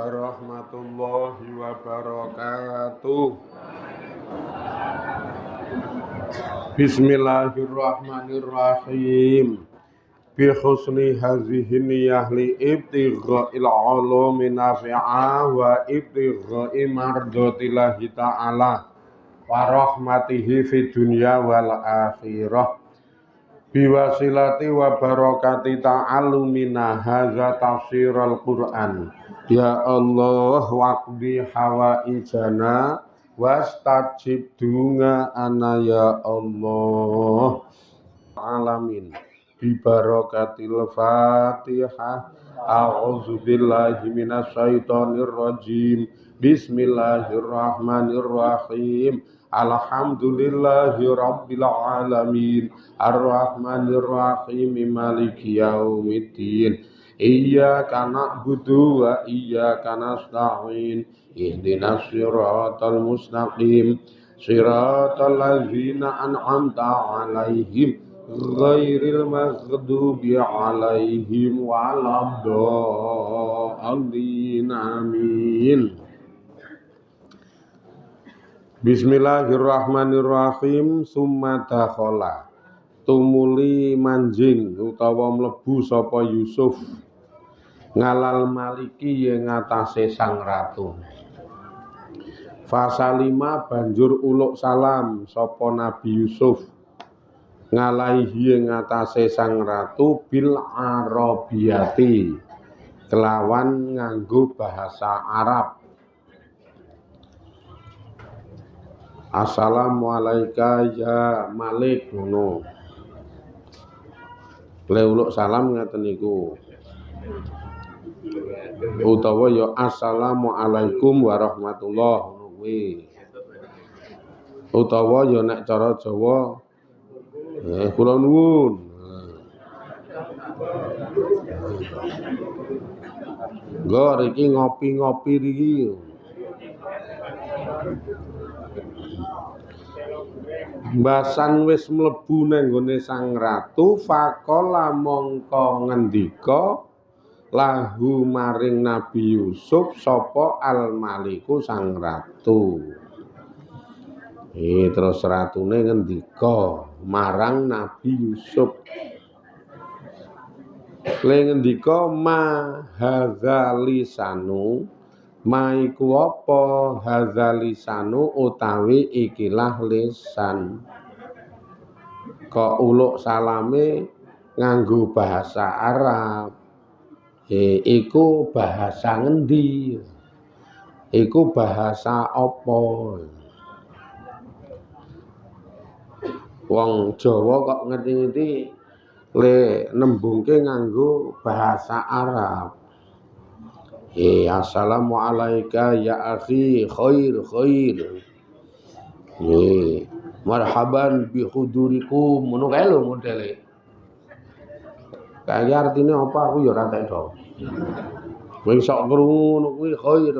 warahmatullahi wabarakatuh. Bismillahirrahmanirrahim. Bi husni hazihi niyah li ibtigha'il ulumi nafi'a wa ibtigha'i mardatillahi ta'ala wa rahmatihi fid dunya wal akhirah. Biwasilati wa barakati ta'allumina hadza tafsirul Qur'an. Ya Allah waqdi hawaijana wastajib dungaana ya Allah alamin. Bi barakatil Fatihah. A'udzu billahi minasyaitonir rajim. Bismillahirrahmanirrahim. Alhamdulillahi rabbil alamin. Ar-Rahmanir-Rahim. Maliki yaumiddin. Iyyaka na'budu wa iyyaka nasta'in. Ihdinas siratal mustaqim. Siratal ladzina an'amta 'alaihim ghairil maghdubi 'alaihim waladdallin. Amin. Bismillahirrahmanirrahim. Summa dakhala tumuli manjing utawa mlebu sapa Yusuf ngalal maliki ing atase sang ratu. Fasalima banjur uluk salam sapa Nabi Yusuf ngalaihi ing atase sang ratu bil arabiyati kelawan nganggo bahasa Arab. Assalamualaikum ya Malik ngono. Le uluk salam ngaten niku. Utawa ya assalamualaikum warahmatullahi ngono kuwi. Utawa ya nek cara Jawa kula nuwun. Nggo iki ngopi-ngopi iki. Mbasan wis mlebu nang gone sang ratu, faqala mongko ngendika lahu maring Nabi Yusuf sapa al-maliku sang ratu. Terus ratune ngendika marang Nabi Yusuf. Le ngendika ma hadzalisanu maiku apa hadzalisanu utawi ikilah lisan. Kok uluk salame nganggo bahasa Arab. Iku bahasa ngendi? Iku bahasa apa? Wong Jawa kok ngerti-ngerti le nembungke nganggo bahasa Arab. Assalamualaikum ya akhi khair. Marhaban bi hudurikum ngono kae lho modele. Kae artine apa aku ya ora tak do. Wong sok krungu ngono kuwi khair.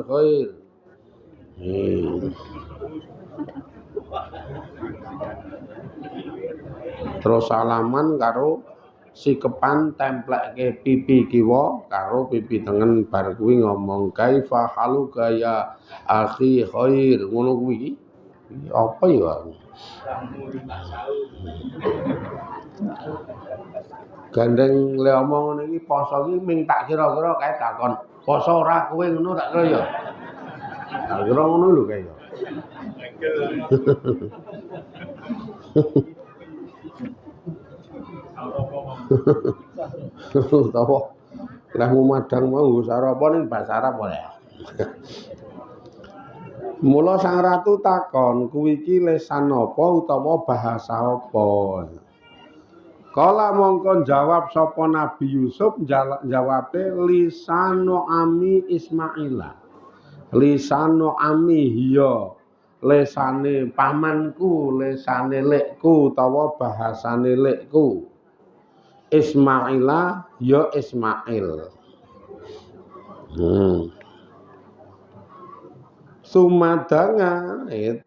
Terus salaman karo sikepan templekke pipi kiwa karo pipi tengen bar kuwi ngomong kaifa haluka ya akhi khair ngono kuwi apa ya gandeng le omong ngene iki poso iki ming tak kira-kira kae takon poso ora kowe ngono tak kira ya tak kira ngono lho kae ya utawa lemu madang mau sarapan ning bahasa Arab wae. Mula sang ratu takon, kuwi iki lesan apa utawa bahasa apa? Kala mongko jawab sapa Nabi Yusuf jawabe lisanu ami Ismaila. Lisanu ami hiya lesane pamanku, lesane lekku utawa bahasane lekku. Ismaila ya Ismail.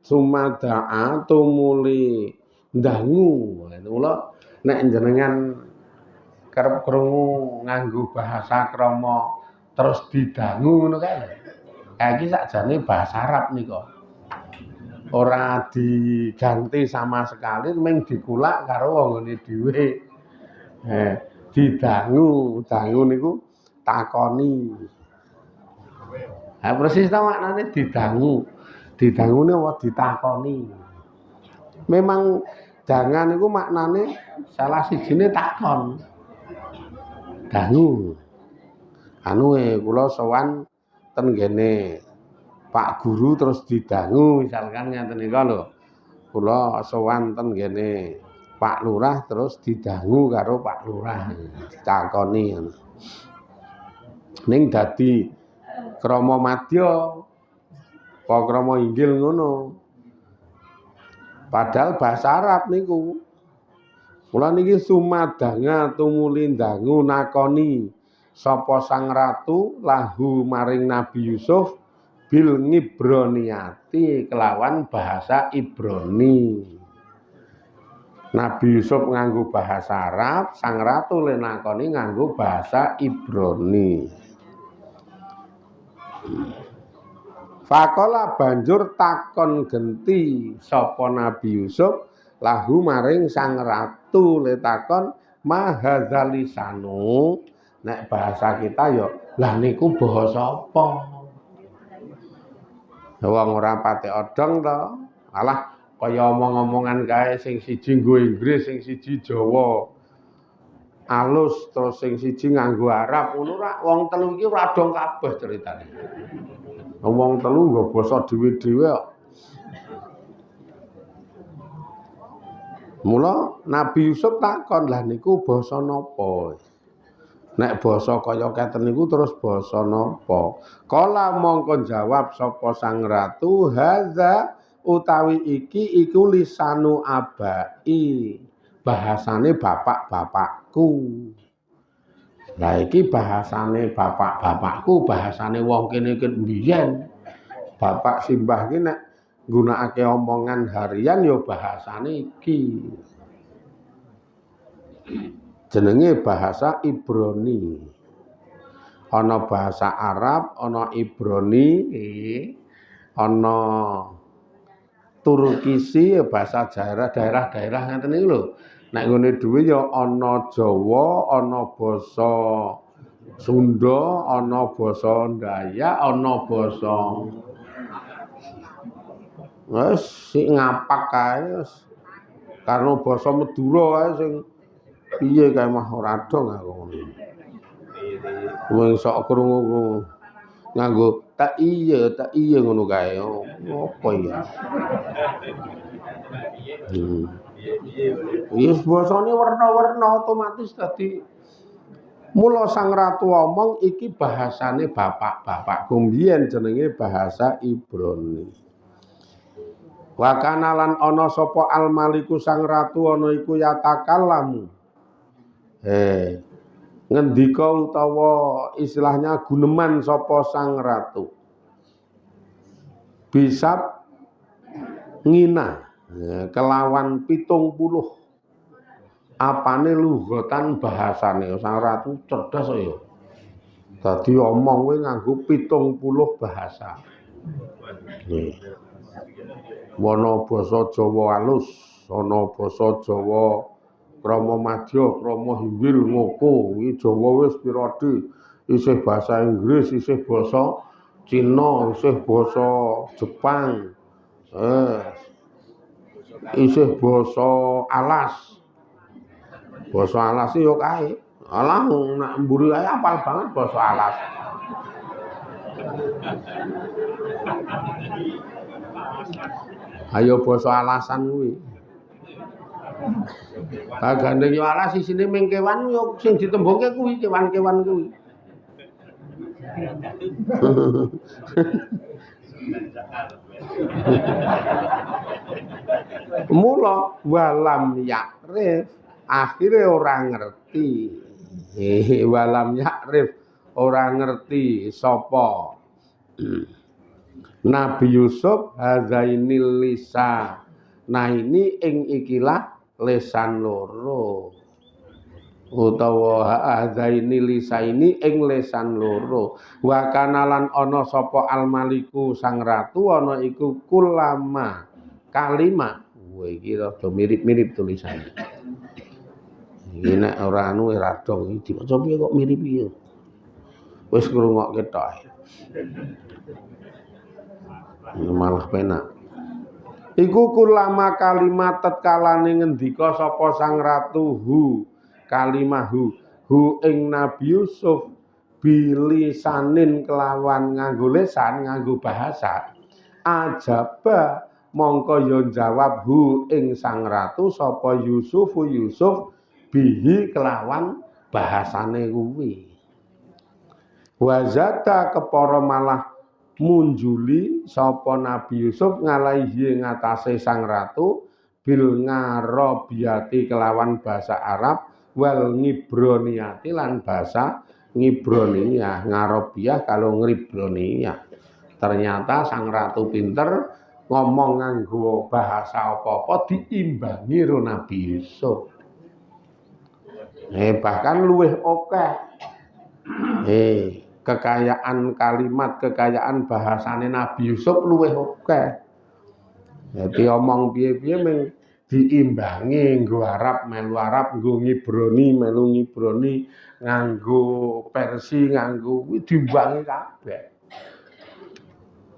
Sumada'a tumuli ndangu. Mula nek jenengan kerep krungu nganggo bahasa krama terus didangu ngono kae. Iki sakjane bahasa Arab nika. Ora diganti sama sekali, mung dikulak karo wongone dhewe. Didangu, dangu niku takoni. Persis ta maknane didangu. Didangune apa ditakoni. Memang jangan niku maknane salah sijine takon. Dangu. Kula sowan ten ngene Pak Guru terus didangu misalkan ngeten nika lho. Kula sowan ten ngene Pak Lurah terus didangu karo Pak Lurah. Ditakoni ngono. Ning dadi krama madya apa krama inggil ngono. Padahal bahasa Arab niku. Kula niki sumadanga tumuli ndangu nakoni sapa sang ratu lahu maring Nabi Yusuf bil ngibroniyati kelawan bahasa Ibrani. Nabi Yusuf nganggo bahasa Arab, sang ratu lenakoni nganggo bahasa Ibrani. Fakola banjur takon genti sapa Nabi Yusuf lahu maring sang ratu letakon mahadzalisanu. Nek bahasa kita yo lah niku basa apa? Wong ora patek odong to. Alah kaya omong-omongan kae sing siji nggo Inggris, sing siji Jawa. Alus terus sing siji nganggo Arab ngono ra wong telu iki ora dong kabeh ceritane. Wong telu nggo basa dhewe-dhewe kok. Mula Nabi Yusuf takon, "Lah niku basa napa?" Nek basa kaya keten niku terus basa napa? Kala mongko jawab sapa sang ratu, "Hadza utawi iki iku lisanu abai." Bahasane bapak-bapakku. Lah iki bahasane bapak-bapakku, bahasane wong kene iki mbiyen. Bapak simbah iki nek nggunakake omongan harian ya bahasane iki. Jenenge bahasa Ibrani. Ana bahasa Arab, ana Ibrani, ana Turkisi bahasa daerah-daerah ngeten niku lho. Nek ngene dhewe ya ana Jawa, ana basa Sunda, ana basa Dayak, ana basa wis sik ngapak kae wis. Karena basa Madura kae sing piye kae mah ora dong aku ngono. Wong sok krungu nganggo tak iya ngono kae. Apa ya? Yes basane werna-werna otomatis dadi mula sang ratu omong iki bahasane bapak-bapakku mbiyen jenenge bahasa Ibrani. Wa kana lan ana sapa al-maliku sang ratu ana iku yatakallamu. Ngendika utawa istilahnya guneman sapa sang ratu. Bisa ngina kelawan 70 apane lughatan bahasane sang ratu cerdas ya. Dadi omong kuwi nganggo 70 bahasa. Ana basa Jawa alus, ana basa Jawa krama madya, krama hinggil ngoko, iki Jawa wis pirade, isih basa Inggris, isih basa Cina, isih basa Jepang. Isih basa alas. Basa alas yo kae. Alah nek mburi kae apal banget basa alas. Ayo basa alasan kuwi. Gandeng yo alas isine ming kewan yo sing ditembungke kuwi kewan-kewan kuwi. Mula walam yakrif akhire ora ngerti. Walam yakrif ora ngerti sapa Nabi Yusuf hazainil lisa. Nah ini ing ikilah lesan loro. utawa hazaini lisaini ing lesan loro wa kanalan ana sapa almaliku sang ratu ana iku kulama kalima iki rada mirip-mirip tulisane iki nek ora anu rada iki diwaca piye kok mirip piye wis ngrungokke tok malah penak iku kulama kalimat tetkalane ngendika sapa sang ratu kalimahu ing Nabi Yusuf bilisanin kelawan nganggo lesan nganggo bahasa ajaba mongko yo jawab ing sang ratu sapa Yusuf bihi kelawan bahasane kuwi wazata kepara malah munjuli sapa Nabi Yusuf ngalaihi ngatasé sang ratu bil ngarabiyati kelawan bahasa Arab wal ngibroniyati lan bahasa ngibroniyah ngarabiyah kalau ngibroniyah ternyata sang ratu pinter ngomong nganggo bahasa apa-apa diimbangi karo Nabi Yusuf bahkan luwih akeh kekayaan kalimat, kekayaan bahasane Nabi Yusuf luwih akeh. Dadi omong piye-piye mung diimbangi nggo Arab melu Arab, nggo Ngibrani melu Ngibrani, nganggo Persi nganggo kuwi diimbangi kabeh.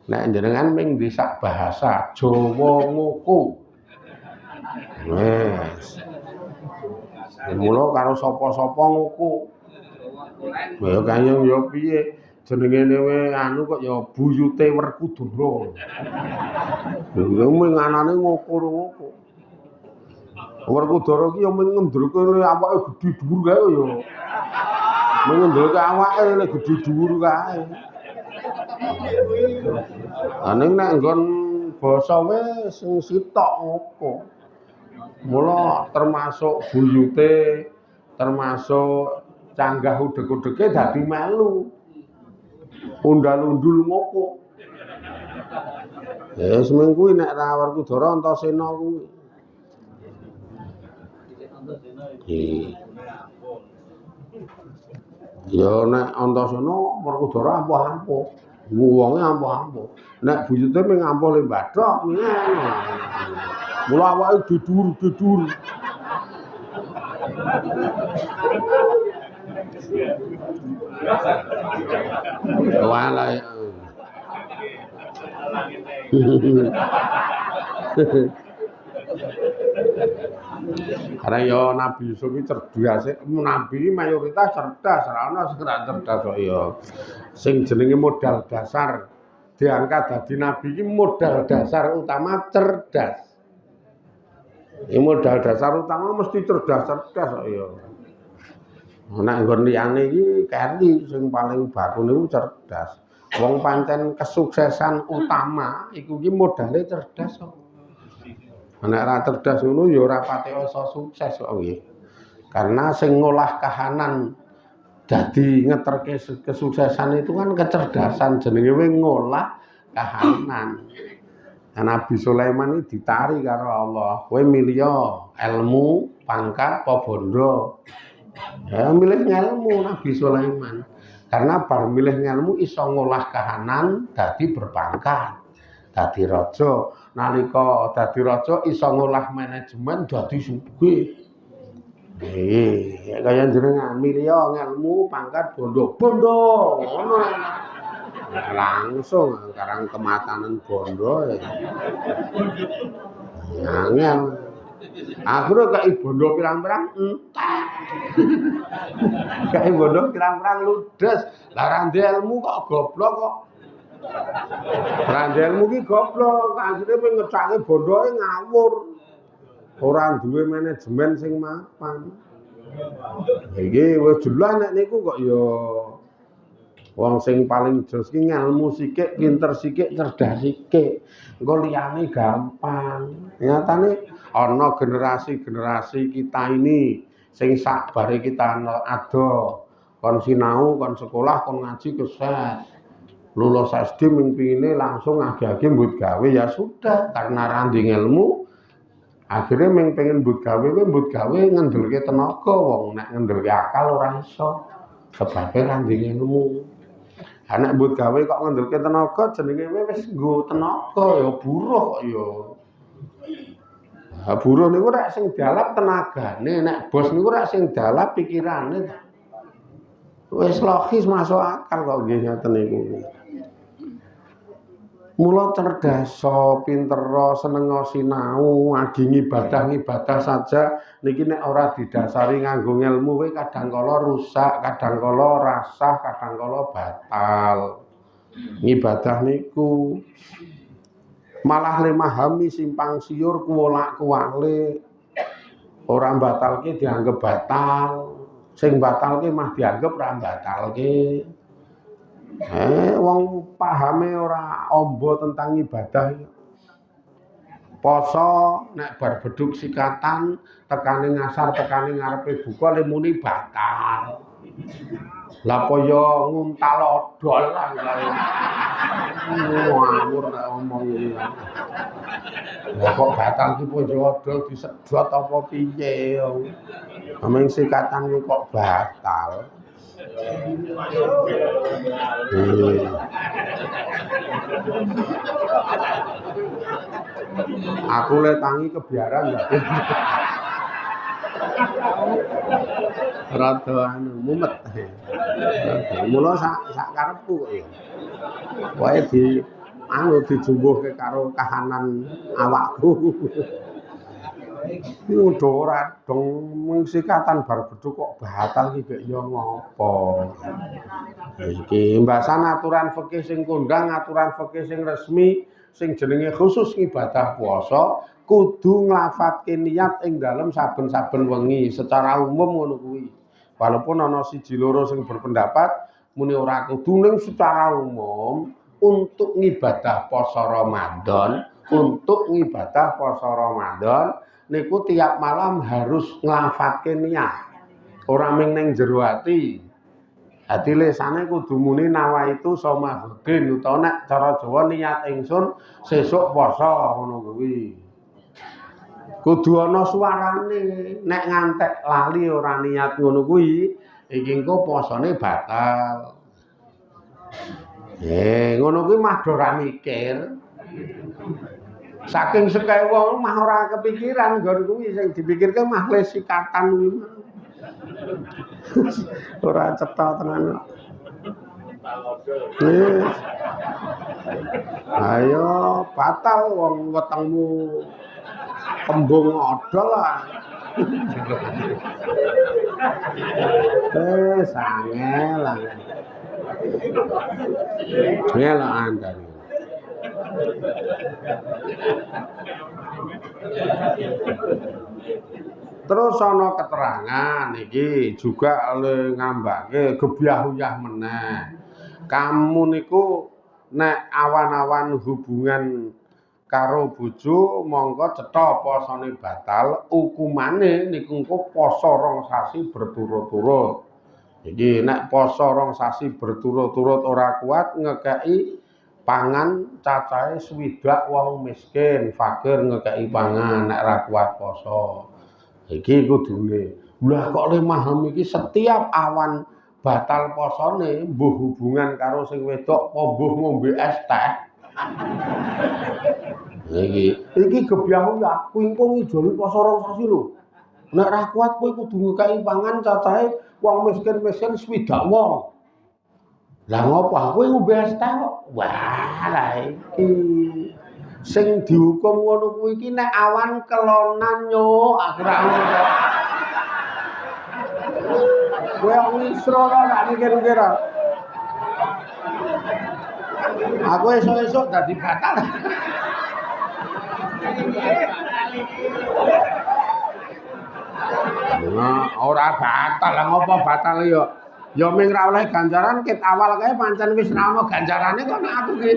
Nek jenengan mung disak bahasa Jawa ngoko. Wes. Mula karo sapa-sapa ngoko. Ya kayang ya piye jenenge newe anu kok ya buyute Werkudara. Lha mung anane ngoko. Werkudara ki ya mung ngendreke awake gedhe dhuwur kae ya. Mung ngendreke awake nek gedhe dhuwur kae. Ane nek nggon basa wis sing sitok ngoko. Mula termasuk buyute termasuk canggah udeg-udege dadi melu. Undal-undul ngoko. Ya semeng kuwi nek ra Werkudara Antasena kuwi. Ya nek Antasena Werkudara ampuh-ampuh. Wonge ampuh-ampuh. Nek buyute mung ampuh le Bathok ngene. Mula awake didur-didur. Walai. Karena ya Nabi Yusuf iki cerdas, Nabi mayoritas cerdas, ora ana sing ora cerdas kok ya. Sing jenenge modal dasar diangkat dadi nabi iki modal dasar utama cerdas. Iki modal dasar utama mesti cerdas-cerdas kok ya. Nek nggon liyane iki keri sing paling baku niku cerdas. Wong pancen kesuksesan utama iku ki modale cerdas kok. Nek ra cerdas ngono ya ora pati iso sukses kok nggih. Karena sing ngolah kahanan dadi ngeterke kesuksesan itu kan kecerdasan jenenge ngolah kahanan. Nabi Sulaiman iki ditari karo Allah. Kowe milih ilmu, pangkat, apa bondo? Ya milih ilmu Nabi Sulaiman. Karena bar milih ilmu iso ngolah kahanan dadi berpangkat. Dadi raja, nalika dadi raja iso ngolah manajemen dadi sugih. Kaya jenengan milih ilmu, pangkat, bondo ngono. Langsung sekarang kematanan bondo ya. Angel. Akhirnya kayak bondo pirang-pirang entek. Kayak bondo pirang-pirang ludes. Lah rande ilmu kok goblok kok. Rande ilmu ki goblok, akhirnya pengen ngecake bondoe ngawur. Ora duwe manajemen sing mapan. Iki wis jelas nek niku kok ya wong sing paling jos ki ngelmu sithik, pinter sithik, cerdas sithik. Engko liyane gampang. Nyatane ana generasi-generasi kita ini sing sakbare kita ado kon sinau, kon sekolah, kon ngaji keset. Lulus SD ming pingine langsung age-age mbut gawe ya sudah karena randing ilmu Akhirnya ming pengen mbut gawe ngendelke tenaga wong nek ngendelke akal ora iso. Sebabe randinge ilmu. Nek mbut gawe kok ngendelke tenaga jenenge wis nggo tenaga ya buruh kok ya. Ha buruh niku rek sing dialap tenagane, nek bos niku rek sing dialap pikirane. Wis logis masuk akal kok nggih ngoten niku. Mula cerdas, pinter, seneng sinau, agi ngibadah saja niki nek ora didasari nganggo ilmu kuwi kadangkala rusak, kadangkala rasah, kadangkala batal. Ngibadah niku malah le mahami simpang siur kuwolak-kuwalik. Ora batalke dianggep batal. Sing batalke mah dianggep ora batalke. Wong pahame ora amba tentang ibadah. Poso nek bar bedhug sikatan tekane ngasar tekane ngarepe buka le muni batal. Lah apa ya nguntal odol lah kaya. Ngawur nek omong iki. Lah kok batal ki po odol disedot apa piye. Ameng sikatan kok batal. Aku le tangi kebiaran enggak. Rada anu mumet. Mula sak karepku kok ya. Wae dijumbuhke karo kahanan awakku. Udah ora dong sikatan bar bedhug kok batal iki gek ya ngopo. Iki mbasan aturan fikih sing kondang, aturan fikih sing resmi sing jenenge khusus ibadah puasa kudu nglafatke niat ing dalem saben-saben wengi secara umum ngono kuwi. Walaupun ana siji loro sing berpendapat muni ora kudu ning secara umum untuk ngibadah poso Ramadan, niku tiap malam harus nglafatke niat. Ora ming ning jero ati. Ati lesane kudu muni nawaitu somahudin utawa nek cara Jawa niat ingsun sesuk poso ngono kuwi. Kudu ana suarane. Nek ngantek lali ora niat ngono kuwi, iki engko posone batal. Ngono kuwi mah ora mikir. Saking sekae wong mah ora kepikiran nggon kuwi sing dipikirke mah le sikatan kuwi. Ora cetha tenan kok. Ayo batal wong wetengmu kembung odol lah. Sangel lah. Ngela andan. Terus ana keterangan iki juga oleh ngambake gebyah-uyah meneh. Kamu niku nek awan-awan hubungan karo bojo monggo cetha posone batal, hukumane niku engko poso 2 sasi berturut-turut. Iki nek poso 2 sasi berturut-turut ora kuat ngekeki pangan cacahe swidak wong miskin, fakir ngekeki pangan nek ora kuat poso. Iki kudune. Lah kok le maham iki setiap awan batal posone mbuh hubungan karo sing wedok apa mbuh ngombe es teh. Iki gebyahmu ya kuwi engko ngijoli poso 2 sasi lho. Nek ora kuat kowe kudu ngekeki pangan cacahe wong miskin-miskin swidak wong. Lah ngopo kowe ngombe es teh kok? Wah, lah iki sing dihukum ngono kuwi iki nek awan kelonan yo akhir ngono. Kowe ngisro ta tak mikir-mikir. Aku esuk-esuk dadi batal. Nah, ora batal lah ngopo batal yo. Ya ming ra oleh ganjaran ket awal kae pancen wis ra ono ganjarane kok nek aku ki.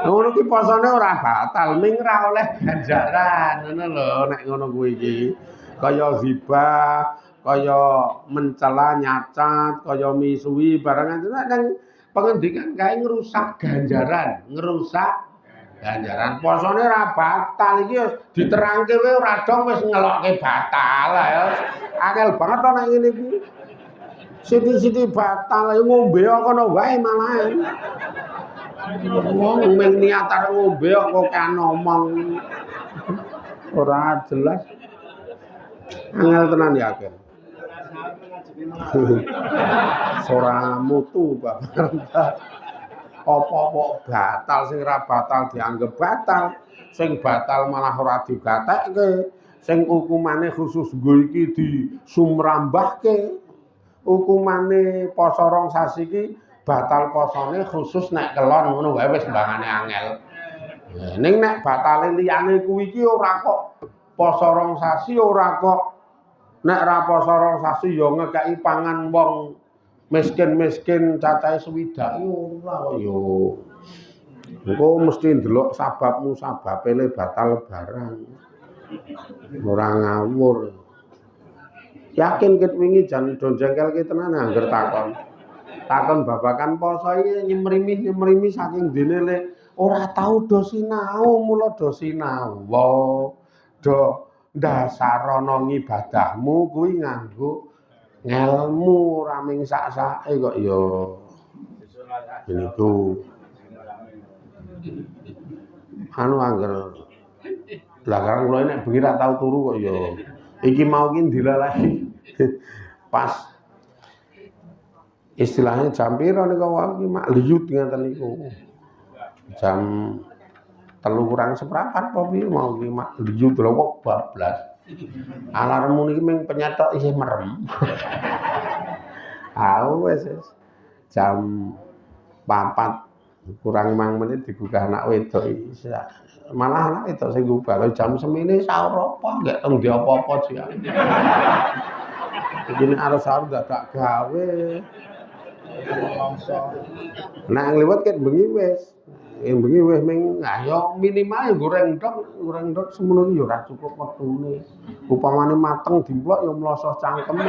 Ngono ki posone ora batal, ming ra oleh ganjaran, ngono lho nek ngono kuwi iki. Kaya ghibah, kaya mencela nyacat, kaya misuwi barangan nang pengendikan kae ngrusak ganjaran, ngrusak ganjaran posone ra batal iki wis diterangke kowe ora dong wis ngelokke batal ya. Angel banget to nek ngene iki. Siti-siti batal ya ngombe kono wae malahan. Wong mung niat arep ngombe kok kan ngomong. Ora jelas. Angel tenan ya akeh. Ora mutu babar. Apa-apa batal sing ora batal dianggep batal, sing batal malah ora digatekke, sing hukumane khusus nggo iki disumrambahke. Hukumane poso rong sasi iki batal posone khusus nek kelon ngono wae wis mbangane angel. Ning nek batale liyane kuwi iki ora kok poso rong sasi ora kok nek ra poso rong sasi ya ngekeki pangan wong miskin-miskin cacahe swidak ora yo. Engko mesti ndelok sababmu sababene batal barang. Ora ngawur. Yakin ket wingi jan do jengkelke tenan angger takon. Takon babakan poso iki nyemrimi saking dene le ora tau do sinau mula do sinau. Do ndasarana ngibadahmu kuwi nganggo ngelmu ora ming sak-sake kok ya niku anu angger belakang kula nek bengi ra tau turu kok ya iki mau ki dilalahi pas istilahnya jam pira nika wae iki mak liyut ngaten niku jam 3:03 apa piye mau ki mak liyut lho kok bablas alarmmu niki ming penyetok isih merem. Wes jam 4 kurang 5 menit digugah anak wedok iki. Malah anak wedok sing gugah jam semene sahur apa gak teng ndi apa-apa jian. Iki nek arep sahur dadak gawe. Nek ngliwet ket bengi wis. Bengi wis ming ya minimal ya goreng ndok semono iki ya ora cukup wektune. Upamane mateng dimplok ya mlosoh cangkeme.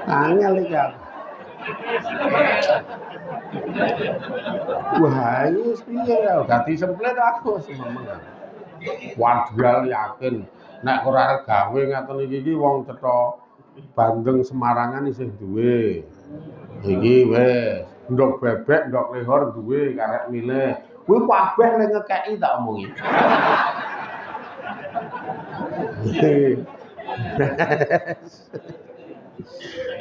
Angel iki. Wah, wis piye ya dadi semplet aku sememeng. Wadgal yakin nek ora arep gawe ngaten iki wong cetha Bandeng Semarangan isih duwe. Iki wis ndok bebek, ndok lehor duwe karek milih. Kuwi kabeh ning ngekeki tak omongi.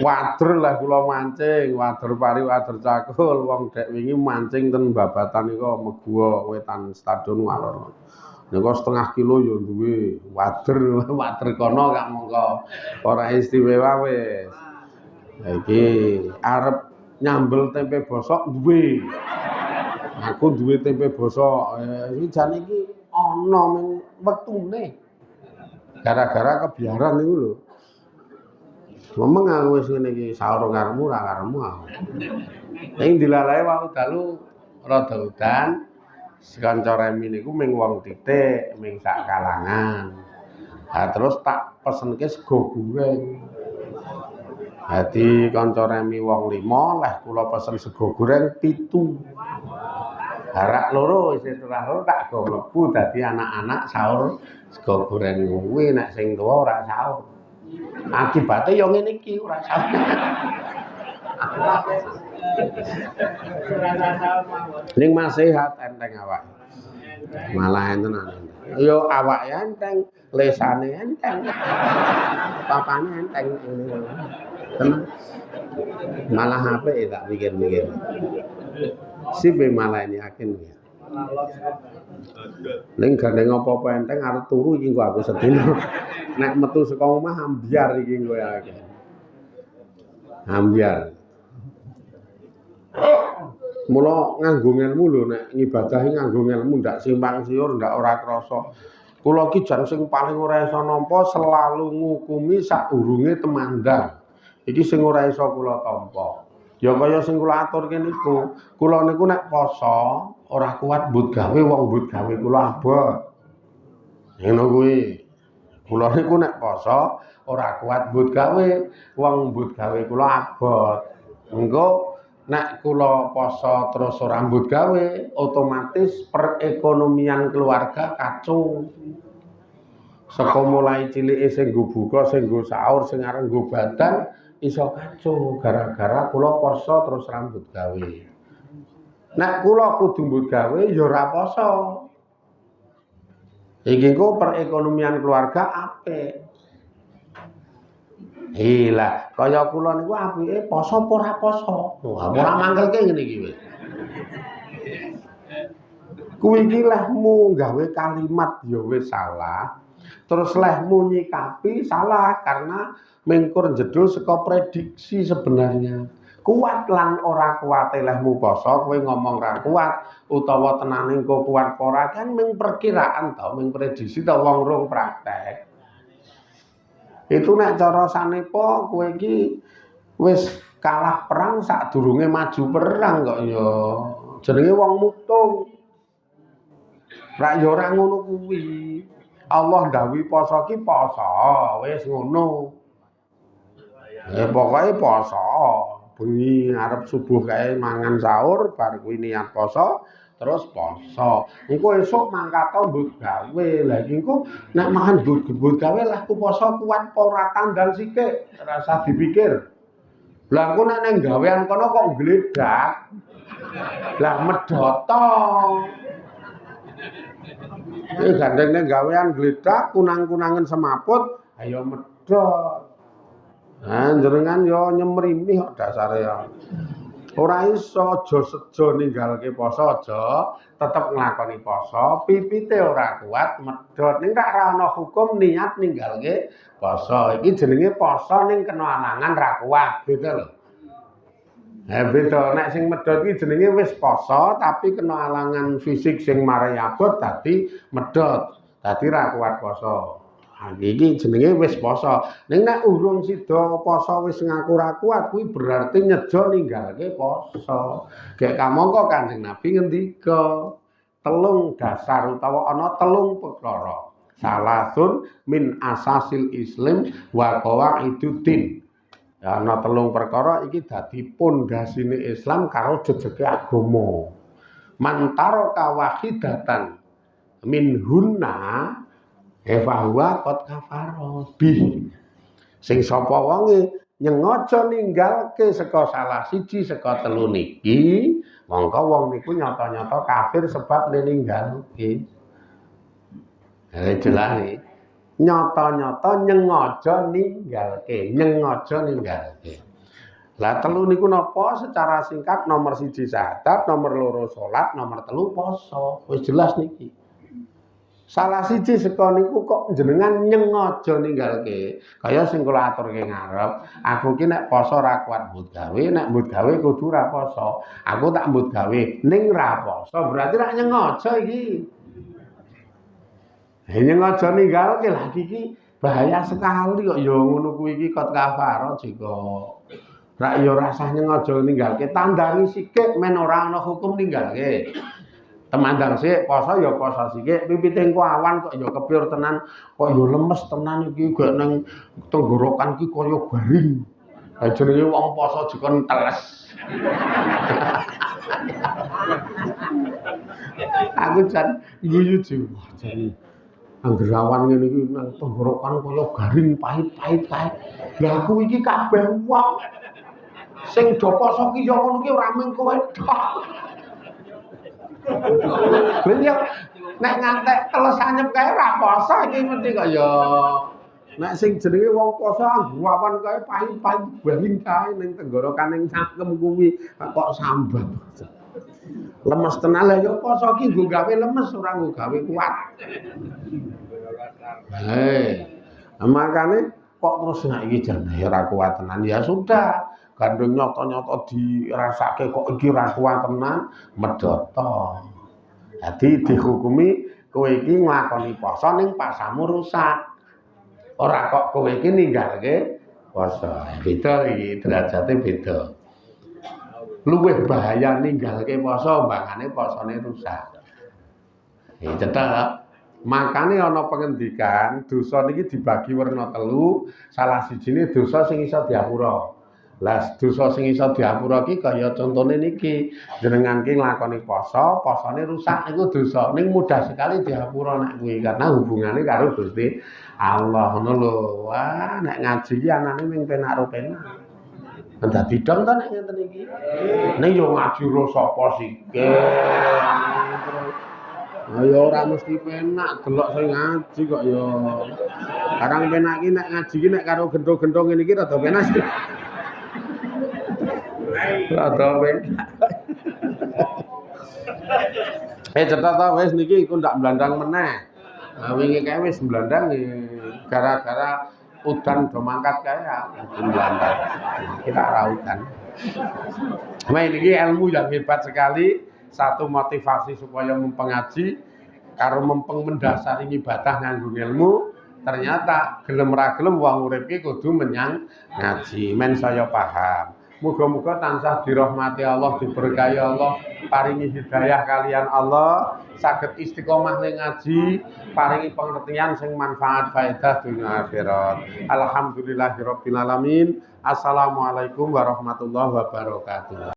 Wader lah kula mancing, wader pari wader cakul wong dek wingi mancing ten babatan nika Megua wetan Stadion Walor. Nika setengah kilo ya duwe wader kono gak mongko ora istimewa wis. Iki arep nyambel tempe bosok duwe. Aku duwe tempe bosok. Iki jan iki ana ming wektune. Gara-gara kebiaran niku lho. Ngomong aku wis ngene iki sahur karepmu ora karepmu aku. Ning dilalae wau dalu rada udan. Kanca remi niku ming wong titik, ming sak kalangan. Nah, terus tak pesenke sego goreng. Dadi kanca remi wong 5, leh kula pesen sego goreng 7. Harak loro isih terah loro tak go mlebu dadi anak-anak sahur sego goreng kuwi nek sing tuwa ora sahur. Akibate ya ngene iki ora sahur. Ning mas sehat enteng awak. Malah enten yo awak enteng, lesane enteng. Papane enteng. Tenan. Malah apik tak pikir-pikir. Sipe malah ini yakin ya. Ning gandeng apa-apa enteng arep turu iki engko aku sedina. Nek metu saka omah ambyar iki engko ya. Ambyar. Mula nganggo ngelmu lho nek ngibadahi nganggo ngelmu ndak simpang siur ndak ora krasa. Kula ki jan sing paling ora iso nampa selalu ngukumi sadurunge temandang. Iki sing ora iso kula tampa. Ya kaya sing kula aturke niku, kula niku nek poso ora kuat mbut gawe wong mbut gawe kula abot. Ngono kuwi. Kula niku nek poso ora kuat mbut gawe wong mbut gawe kula abot. Engko nek kula poso terus ora mbut gawe, otomatis perekonomian keluarga kacau. Saka mulai cilike sing nggo buka, sing nggo sahur, sing arep nggo badan iso kacau gara-gara kula poso terus ora mbut gawe. Nek kula kudu mbut gawe ya ora poso. Iki kok perekonomian keluarga apik. Lah, kaya kula niku apike poso apa ora poso. Wah, ora mangkelke ngene iki wis. Kuwi iki lehmu gawe kalimat ya wis salah. Terus lehmu nyikapi salah karena mengkur jedul saka prediksi sebenarnya. Kuat lan ora kuate lehmu poso, kowe ngomong ra kuat utawa tenane engko kuat ora kan mung perkiraan to, mung prediksi to wong rung praktek. Itu nek cara sanepa kowe iki wis kalah perang sadurunge maju perang kok ya. Jenenge wong mutung. Ra ya ora ngono kuwi. Allah ndhawuhi poso ki poso, wis ngono. Pokoke poso. Bengi arep subuh kae mangan sahur bar kuwi niat poso. Terus poso. Engko esuk mangkato mbut gawe. Lah iki engko nek mangan mbut gawe lah ku poso kuat apa ora tandang sithik, ora usah dipikir. Lah engko nek ning gawean kono kok gledak. Lah medoto. Iki gandeng ning gawean gledak, kunang-kunangen semaput, ayo medhot. Jenengan yo nyemrini kok dasare ya. Ora iso aja sejo ninggalke poso aja, tetep nglakoni poso, pipite ora kuat medhot. Ning tak ora ana hukum niat ninggalke poso. Iki jenenge poso ning kena alangan ra kuat, gitu lho. Beda nek sing medhot iki jenenge wis poso tapi kena alangan fisik sing marai abot dadi medhot. Dadi ra kuat poso. Iki jenenge wis poso. Ning nek urung sida poso wis ngaku ra kuat kuwi berarti nyejo ninggalke poso. Gek kamangka Kanjeng Nabi ngendika, telung dasar utawa ana telung perkara. Salasun min asasil Islam wa qawaiduddin. Ana telung perkara iki dadi pondasine Islam karo jejeke agama. Mantaro kawahidatan min hunna fahuwa qad kafara bi. Sing sapa wonge nyengaja ninggalke saka salah siji saka telu niki, mongko wong niku nyata-nyata kafir sebab ninggalke. Jelas iki. Nyata-nyata nyengaja ninggalke. Lah telu niku napa? Secara singkat nomor 1 syahadat, nomor 2 salat, nomor 3 poso. Wis jelas niki. Salah siji saka niku kok jenengan nyengaja ninggalke. Kaya sing kula aturke ngarep, aku ki nek poso ra kuat mbut gawe, nek mbut gawe kudu ra poso. Aku tak mbut gawe ning ra poso, berarti ra nyengaja iki. Nyengaja ninggalke lah iki bahaya sekali kok ya ngono kuwi iki kot kafaro jika ra ya rasah nyengaja ninggalke tandangi sikik men ora ana hukum ninggalke. Temandang sik poso ya poso sikik pipite engko awan kok ya kepyur tenan kok ya lemes tenan iki gak nang tenggorokan iki kaya garing. Lah jenenge wong poso dikon teles. Aku jan guyu jiwa jane. Anggerawan ngene iki nang tenggorokan kaya garing pahit-pahit kae. Lah aku iki kabeh wong sing do poso ki ya ngono ki ora mung kowe tok. Lha ya nek ngantek teles anyep kae ora poso iki mesti kok ya. Nek sing jenenge wong poso anggerawan kae pahit-pahit garing kae ning tenggorokan ning cangkem kuwi kok sambat. Lemes tenan lah ya poso ki nggo gawe lemes ora nggo gawe kuat. Makane kok terus nek iki jan ora kuat tenan ya sudah. Gandeng nyata-nyata dirasake kok iki ora kuat tenan medhoto. Dadi dihukumi kowe iki nglakoni poso ning pasamu rusak. Ora kok kowe iki ninggalke poso. Beda iki derajate beda. Luwih bahaya ninggalke poso mbangane posone rusak. Cetha. Makane ana pengendikan dosa niki dibagi werna telu, salah sijine dosa sing iso diapura. Lah dosa sing iso diapura ki kaya contone niki, jenengan ki nglakoni poso, posone rusak niku dosa. Ning mudah sekali diapura nek kuwi karena hubungane karo Gusti Allah ngono lho. Wah, nek ngaji ki anane ming penak ro penak. Dadi dong to nek ngeten iki. Ning yo ngaji ro sapa sike. Ya ora mesti penak delok sing ngaji kok ya. Karang penak ki nek ngaji ki nek karo gendho-gendho ngene iki rada penak sih. Rada penak. Cetha ta wis niki iku ndak blandang meneh. Wingi kae wis blandang gara-gara udan do mangkat kae ya blandang. Kita ora udan. Nah ini ilmu yang hebat sekali, satu motivasi supaya mempengaji, karo mempeng mendasari ibadah nganggo ilmu, ternyata gelem ra gelem wong urip ki kudu menyang ngaji. Men saya paham. Muga-muga tansah dirahmati Allah, diberkahi Allah, paringi hidayah kalian Allah, saged istiqomah ning ngaji, paringi pengertian sing manfaat faedah dunya akhirat. Alhamdulillahirabbil alamin. Assalamualaikum warahmatullahi wabarakatuh.